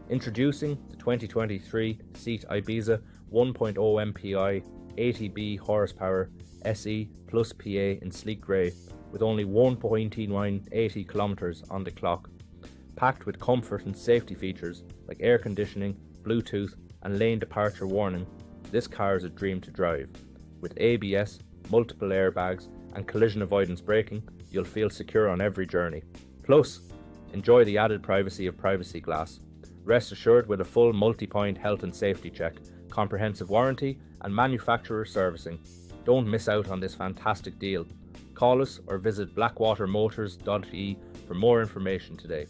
Introducing the 2023 SEAT Ibiza 1.0MPI 80B horsepower SE plus PA in sleek grey with only 1.80 kilometres on the clock. Packed with comfort and safety features like air conditioning, Bluetooth and lane departure warning, this car is a dream to drive. With ABS, multiple airbags and collision avoidance braking, you'll feel secure on every journey. Plus, enjoy the added privacy of privacy glass. Rest assured with a full multi-point health and safety check, comprehensive warranty and manufacturer servicing. Don't miss out on this fantastic deal. Call us or visit blackwatermotors.ie for more information today.